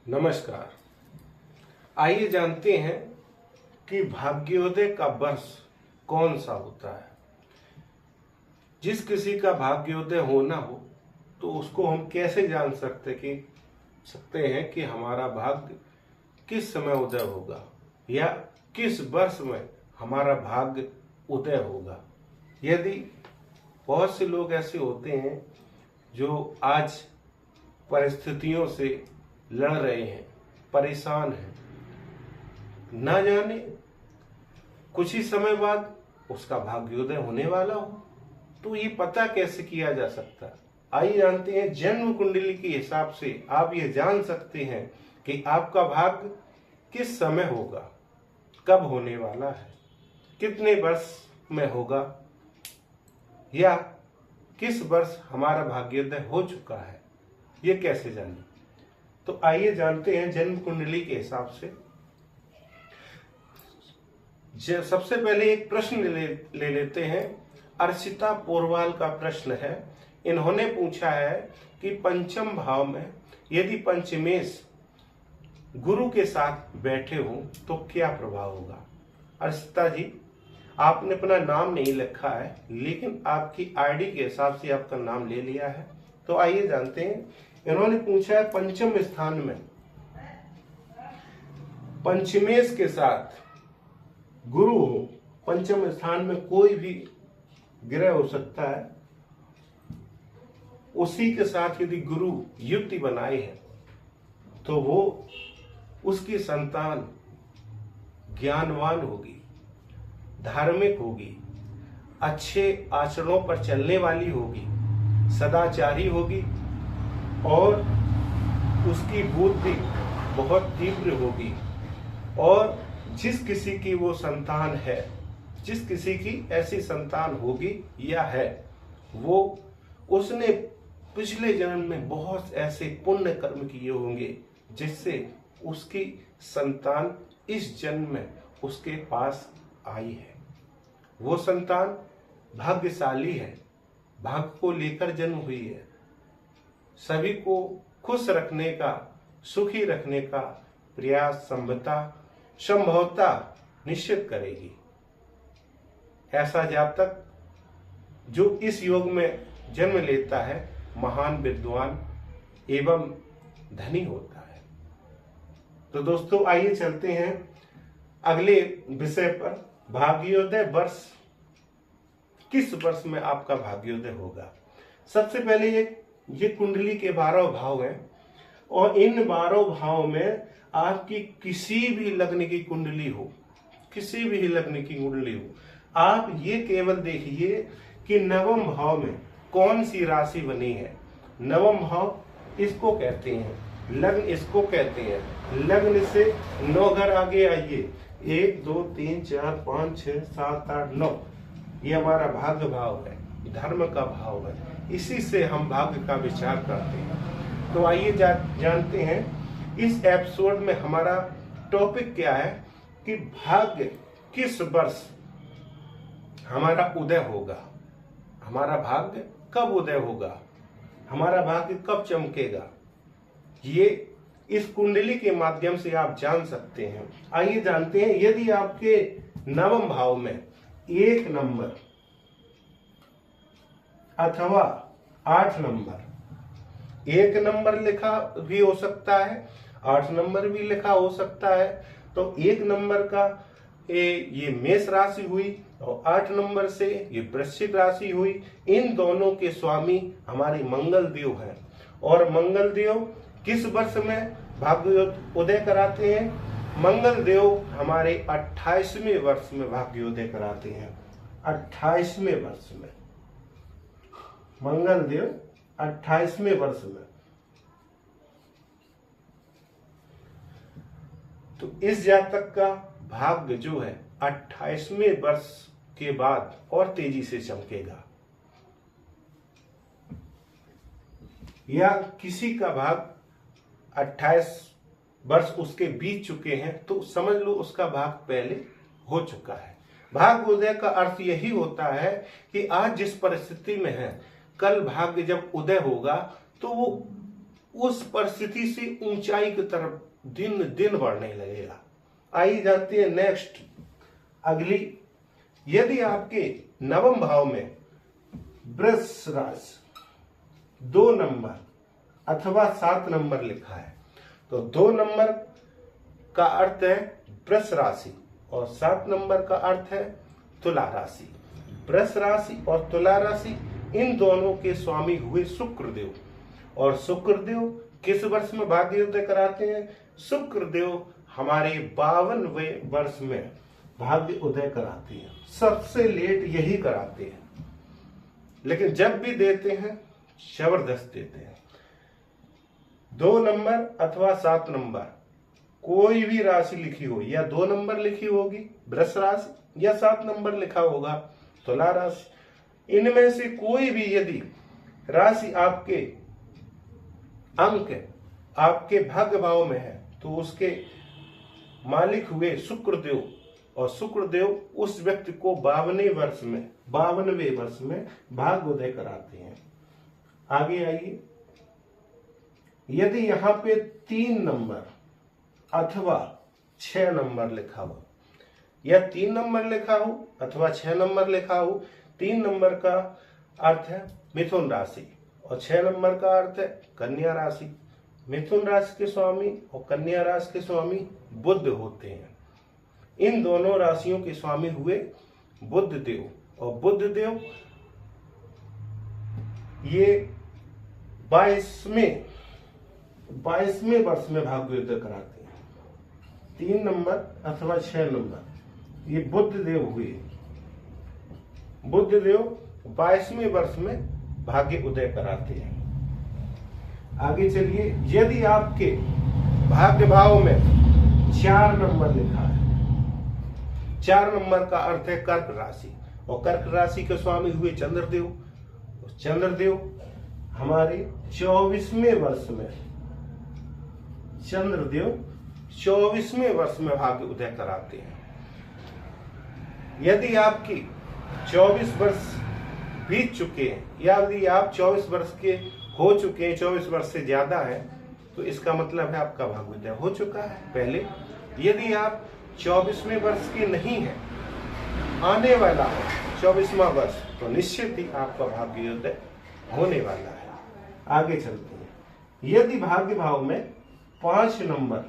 नमस्कार। आइए जानते हैं कि भाग्योदय का वर्ष कौन सा होता है। जिस किसी का भाग्योदय होना हो तो उसको हम कैसे जान सकते हैं कि हमारा भाग्य किस समय उदय होगा या किस वर्ष में हमारा भाग्य उदय होगा। यदि बहुत से लोग ऐसे होते हैं जो आज परिस्थितियों से लड़ रहे हैं, परेशान हैं, ना जाने कुछ ही समय बाद उसका भाग्योदय होने वाला हो, तो ये पता कैसे किया जा सकता है। आइए जानते हैं। जन्म कुंडली के हिसाब से आप ये जान सकते हैं कि आपका भाग्य किस समय होगा, कब होने वाला है, कितने वर्ष में होगा या किस वर्ष हमारा भाग्योदय हो चुका है। ये कैसे जाने, तो आइए जानते हैं जन्म कुंडली के हिसाब से। सबसे पहले एक प्रश्न ले लेते हैं। अर्चिता पोरवाल का प्रश्न है। इन्होंने पूछा है कि पंचम भाव में यदि पंचमेश गुरु के साथ बैठे हो तो क्या प्रभाव होगा। अर्चिता जी, आपने अपना नाम नहीं लिखा है, लेकिन आपकी आईडी के हिसाब से आपका नाम ले लिया है। तो आइए जानते हैं। इन्होंने पूछा है पंचम स्थान में पंचमेश के साथ गुरु हो। पंचम स्थान में कोई भी ग्रह हो सकता है, उसी के साथ यदि गुरु युक्ति बनाए है तो वो उसकी संतान ज्ञानवान होगी, धार्मिक होगी, अच्छे आचरणों पर चलने वाली होगी, सदाचारी होगी और उसकी बुद्धि बहुत तीव्र होगी। और जिस किसी की वो संतान है, जिस किसी की ऐसी संतान होगी या है, वो उसने पिछले जन्म में बहुत ऐसे पुण्य कर्म किए होंगे जिससे उसकी संतान इस जन्म में उसके पास आई है। वो संतान भाग्यशाली है, भाग्य को लेकर जन्म हुई है, सभी को खुश रखने का, सुखी रखने का प्रयास संभवता निश्चित करेगी। ऐसा जातक जो इस योग में जन्म लेता है महान विद्वान एवं धनी होता है। तो दोस्तों, आइए चलते हैं अगले विषय पर। भाग्योदय वर्ष, किस वर्ष में आपका भाग्योदय होगा। सबसे पहले ये कुंडली के 12 भाव हैं और इन 12 भाव में आपकी किसी भी लग्न की कुंडली हो, किसी भी लग्न की कुंडली हो, आप ये केवल देखिए कि नवम भाव में कौन सी राशि बनी है। नवम भाव इसको कहते हैं, लग्न इसको कहते हैं। लग्न से 9 घर आगे आइए, 1 2 3 4 5 6 7 8 9, ये हमारा भाग्य भाव है, धर्म का भाव है। इसी से हम भाग्य का विचार करते हैं। तो आइए जानते हैं इस एपिसोड में हमारा टॉपिक क्या है कि भाग्य किस वर्ष हमारा उदय होगा, हमारा भाग्य कब उदय होगा, हमारा भाग्य कब चमकेगा। ये इस कुंडली के माध्यम से आप जान सकते हैं। आइए जानते हैं। यदि आपके नवम भाव में 1 नंबर अथवा 8 नंबर, 1 नंबर लिखा भी हो सकता है, 8 नंबर भी लिखा हो सकता है, तो 1 नंबर का ये मेष राशि हुई और 8 नंबर से ये वृश्चिक राशि हुई। इन दोनों के स्वामी हमारे मंगल देव हैं और मंगल देव किस वर्ष में भाग्य उदय कराते हैं। मंगल देव हमारे 28वें वर्ष में भाग्योदय कराते हैं। 28वें वर्ष में मंगल देव 28वें वर्ष में। तो इस जातक का भाग्य जो है 28वें वर्ष के बाद और तेजी से चमकेगा। या किसी का भाग्य 28 वर्ष उसके बीत चुके हैं तो समझ लो उसका भाग्य पहले हो चुका है। भाग्योदय का अर्थ यही होता है कि आज जिस परिस्थिति में है, कल भाग्य जब उदय होगा तो वो उस परिस्थिति से ऊंचाई की तरफ दिन दिन बढ़ने लगेगा। आई जाती है नेक्स्ट अगली, यदि आपके नवम भाव में वृष राशि 2 नंबर अथवा 7 नंबर लिखा है, तो 2 नंबर का अर्थ है वृष राशि और 7 नंबर का अर्थ है तुला राशि। वृष राशि और तुला राशि इन दोनों के स्वामी हुए शुक्रदेव, और शुक्रदेव किस वर्ष में भाग्योदय कराते हैं? शुक्रदेव हमारे 52वें वर्ष में भाग्य उदय कराते हैं। सबसे लेट यही कराते हैं, लेकिन जब भी देते हैं जबरदस्त देते हैं। 2 नंबर अथवा 7 नंबर कोई भी राशि लिखी हो, या 2 नंबर लिखी होगी वृष राशि या 7 नंबर लिखा होगा तुला राशि, इनमें से कोई भी यदि राशि आपके अंक आपके भाग्य भाव में है तो उसके मालिक हुए शुक्रदेव, और शुक्रदेव उस व्यक्ति को 52वें वर्ष में भाग्य उदय कराते हैं। आगे आइए, यदि यहां पे 3 नंबर अथवा 6 नंबर लिखा हो, या 3 नंबर लिखा हो अथवा 6 नंबर लिखा हो, 3 नंबर का अर्थ है मिथुन राशि और 6 नंबर का अर्थ है कन्या राशि। मिथुन राशि के स्वामी और कन्या राशि के स्वामी बुध होते हैं। इन दोनों राशियों के स्वामी हुए बुध देव, और बुध देव ये 22वें वर्ष में भाग्योदय कराते हैं। 3 नंबर अथवा 6 नंबर ये बुध देव हुए। बुध देव 22वें वर्ष में भाग्य उदय कराते हैं। आगे चलिए, यदि आपके भाग्य भाव में 4 नंबर लिखा है, 4 नंबर का अर्थ है कर्क राशि, और कर्क राशि के स्वामी हुए चंद्रदेव। चंद्रदेव हमारे 24वें वर्ष में, चंद्रदेव 24वें वर्ष में भाग्य उदय कराते हैं। यदि आपकी 24 वर्ष बीत चुके हैं, या यदि आप 24 वर्ष के हो चुके हैं, 24 वर्ष से ज्यादा है, तो इसका मतलब है आपका भाग्योदय हो चुका है पहले। यदि आप 24वें वर्ष के नहीं है, आने वाला है 24वां वर्ष, तो निश्चित ही आपका भाग्योदय होने वाला है। आगे चलते हैं, यदि भाग्य भाव में 5 नंबर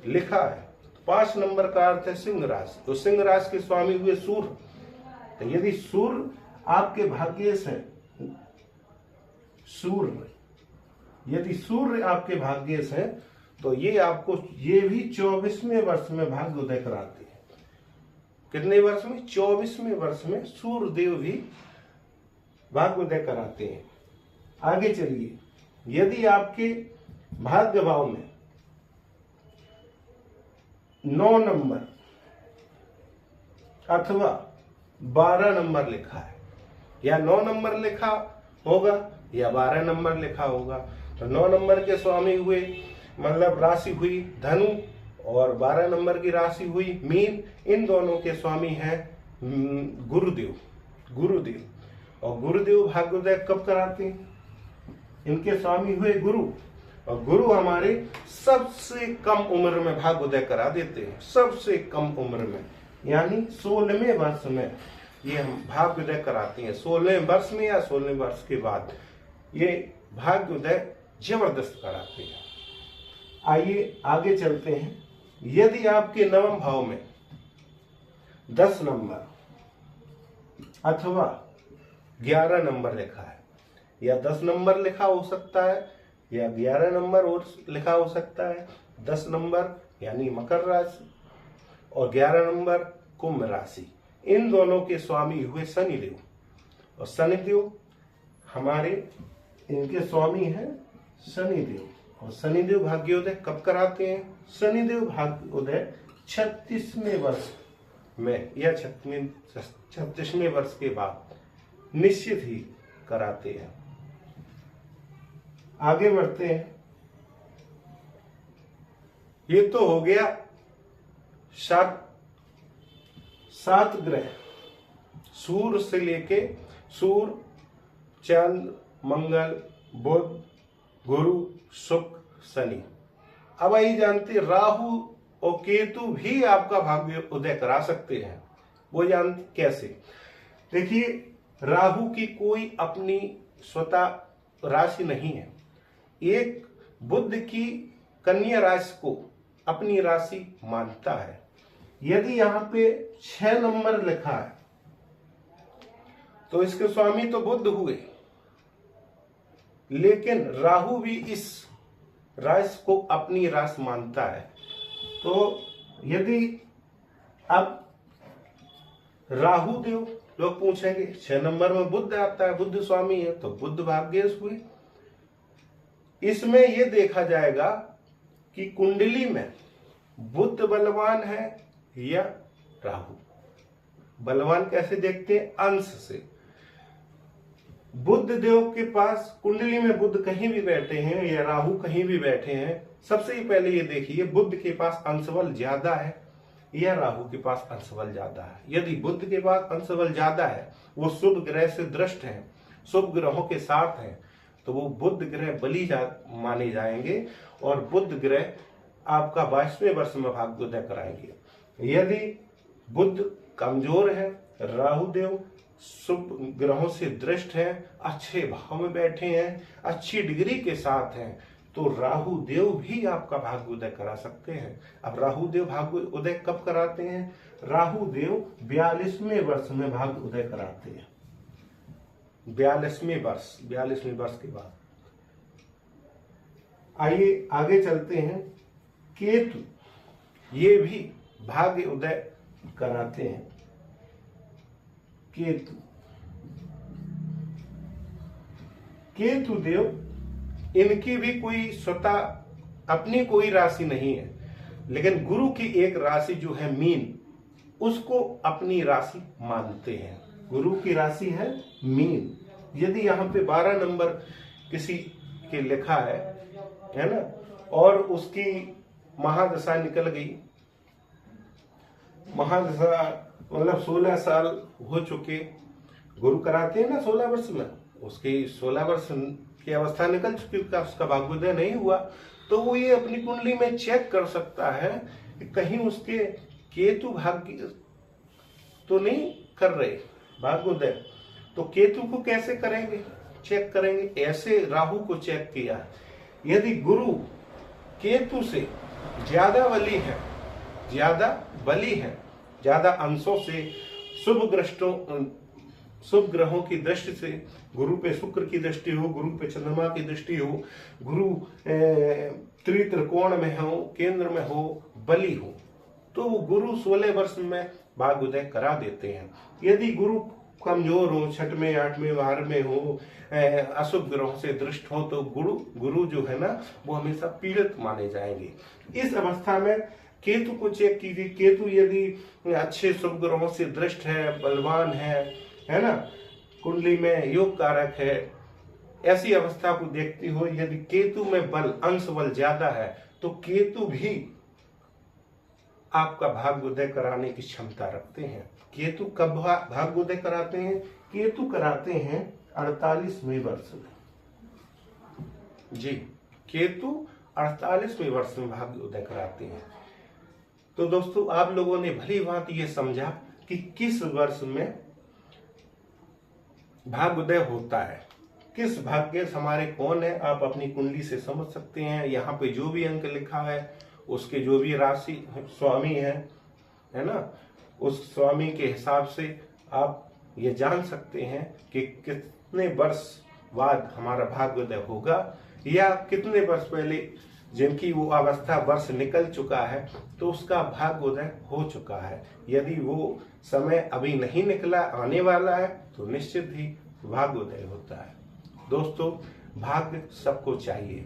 लिखा है, 5 नंबर का अर्थ है सिंह राशि, तो सिंह राशि के स्वामी हुए सूर्य। तो यदि सूर्य आपके भाग्य से, यदि सूर्य आपके भाग्य से, तो ये आपको ये भी 24वें वर्ष में भाग्य उदय कराते हैं। कितने वर्ष में? 24वें वर्ष में सूर्य देव भी भाग्य उदय कराते हैं। आगे चलिए, यदि आपके भाग्य भाव में 9 नंबर अथवा 12 नंबर लिखा है, या 9 नंबर लिखा होगा या 12 नंबर लिखा होगा, तो 9 नंबर के स्वामी हुए, मतलब राशि हुई धनु, और 12 नंबर की राशि हुई मीन। इन दोनों के स्वामी हैं गुरुदेव। और गुरुदेव भाग्योदय कब कराते हैं? इनके स्वामी हुए गुरु, और गुरु हमारे सबसे कम उम्र में भाग्योदय करा देते हैं, सबसे कम उम्र में, यानी 16वें वर्ष में ये हम भाग्योदय कराते हैं। 16वें वर्ष में या 16वें वर्ष के बाद ये भाग्योदय जबरदस्त कराते हैं। आइए आगे चलते हैं, यदि आपके नवम भाव में 10 नंबर अथवा 11 नंबर लिखा है, या 10 नंबर लिखा हो सकता है या 11 नंबर और लिखा हो सकता है। 10 नंबर यानी मकर राशि और 11 नंबर कुंभ राशि, इन दोनों के स्वामी हुए शनिदेव, और शनिदेव हमारे इनके स्वामी हैं शनिदेव। और शनिदेव भाग्योदय कब कराते हैं? शनिदेव भाग्योदय 36वें वर्ष में या 36वें वर्ष के बाद निश्चित ही कराते हैं। आगे बढ़ते हैं, ये तो हो गया 7 ग्रह, सूर्य से लेके सूर्य, चंद्र, मंगल, बुध, गुरु, शुक्र, शनि। अब आइए जानते राहु और केतु भी आपका भाग्य उदय करा सकते हैं। वो जानते कैसे? देखिए, राहु की कोई अपनी स्वतः राशि नहीं है। एक बुध की कन्या राशि को अपनी राशि मानता है। यदि यहां पे 6 नंबर लिखा है तो इसके स्वामी तो बुध हुए, लेकिन राहु भी इस राशि को अपनी राशि मानता है। तो यदि अब राहु देव, लोग पूछेंगे 6 नंबर में बुध आता है, बुध स्वामी है, तो बुध भाग्येश हुए। इसमें यह देखा जाएगा कि कुंडली में बुध बलवान है या राहु। बलवान कैसे देखते हैं? अंश से। बुध देव के पास कुंडली में बुध कहीं भी बैठे हैं या राहु कहीं भी बैठे हैं, सबसे पहले ये देखिए बुध के पास अंशबल ज्यादा है या राहु के पास अंशबल ज्यादा है। यदि बुध के पास अंशबल ज्यादा है, वो शुभ ग्रह से दृष्ट है, शुभ ग्रहों के साथ है, तो वो बुध ग्रह बली माने जाएंगे और बुध ग्रह आपका 22वें वर्ष में भाग्योदय कराएंगे। यदि बुध कमजोर है, राहु देव शुभ ग्रहों से दृष्ट है, अच्छे भाव में बैठे हैं, अच्छी डिग्री के साथ हैं, तो राहु देव भी आपका भाग्य उदय करा सकते हैं। अब राहु देव भाग्य उदय कब कराते हैं? राहु देव 42वें वर्ष में भाग्य उदय कराते हैं। 42वें वर्ष के बाद। आइए आगे चलते हैं। केतु, ये भी भाग्य उदय कराते हैं। केतु देव, इनकी भी कोई स्वतः अपनी कोई राशि नहीं है, लेकिन गुरु की एक राशि जो है मीन, उसको अपनी राशि मानते हैं। गुरु की राशि है मीन। यदि यहाँ पे 12 नंबर किसी के लिखा है ना, और उसकी महादशा निकल गई, महादशा मतलब 16 साल हो चुके, गुरु कराते हैं ना 16 वर्ष में, उसकी 16 वर्ष की अवस्था निकल चुकी, उसका भाग्योदय नहीं हुआ, तो वो ये अपनी कुंडली में चेक कर सकता है कि कहीं उसके केतु भाग्य तो नहीं कर रहे भाग्योदय। तो केतु को कैसे करेंगे? चेक करेंगे, ऐसे राहु को चेक किया। यदि गुरु केतु से ज्यादा बली है, ज्यादा अंशों से शुभ ग्रहों की दृष्टि से, गुरु पे शुक्र की दृष्टि हो, गुरु पे चंद्रमा की दृष्टि हो, गुरु त्रिकोण में हो, केंद्र में हो, बली हो, तो वो गुरु 16 वर्ष में भाग्योदय करा देते हैं। यदि गुरु कमजोर हो, 6वें 8वें 12वें हो, अशुभ ग्रहों से दृष्ट हो, तो गुरु जो है ना, वो हमेशा पीड़ित माने जाएंगे। इस अवस्था में केतु को चेक कीजिए। केतु यदि अच्छे शुभ ग्रहों से दृष्ट है, बलवान है ना, कुंडली में योग कारक है, ऐसी अवस्था को देखती हो, यदि केतु में बल, अंश बल ज्यादा है, तो केतु भी आपका भाग्योदय कराने की क्षमता रखते हैं। केतु कब भाग्योदय कराते हैं? केतु कराते हैं 48वें वर्ष में। जी, केतु 48वें वर्ष में भाग्योदय कराते हैं। तो दोस्तों, आप लोगों ने भली भांति ये समझा कि किस वर्ष में भाग्योदय होता है, किस भाग्य हमारे कौन है, आप अपनी कुंडली से समझ सकते हैं। यहाँ पे जो भी अंक लिखा है, उसके जो भी राशि स्वामी है ना, उस स्वामी के हिसाब से आप ये जान सकते हैं कि कितने वर्ष बाद हमारा भाग्योदय होगा, या कितने वर्ष पहले जिनकी वो अवस्था वर्ष निकल चुका है तो उसका भाग्योदय हो चुका है। यदि वो समय अभी नहीं निकला, आने वाला है, तो निश्चित ही भाग्योदय होता है। दोस्तों, भाग्य सबको चाहिए,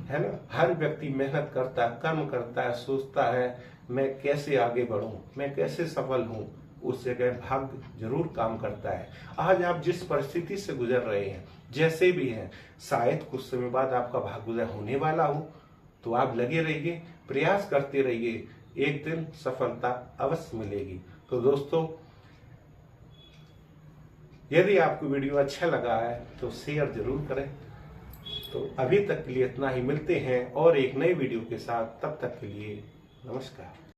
है ना। हर व्यक्ति मेहनत करता है, कर्म करता है, सोचता है मैं कैसे आगे बढ़ूं, मैं कैसे सफल हूं, उस जगह भाग्य जरूर काम करता है। आज आप जिस परिस्थिति से गुजर रहे हैं, जैसे भी हैं, शायद कुछ समय बाद आपका भाग्योदय होने वाला हो, तो आप लगे रहिए, प्रयास करते रहिए, एक दिन सफलता अवश्य मिलेगी। तो दोस्तों, यदि आपको वीडियो अच्छा लगा है तो शेयर जरूर करें। तो अभी तक के लिए इतना ही, मिलते हैं और एक नई वीडियो के साथ। तब तक के लिए नमस्कार।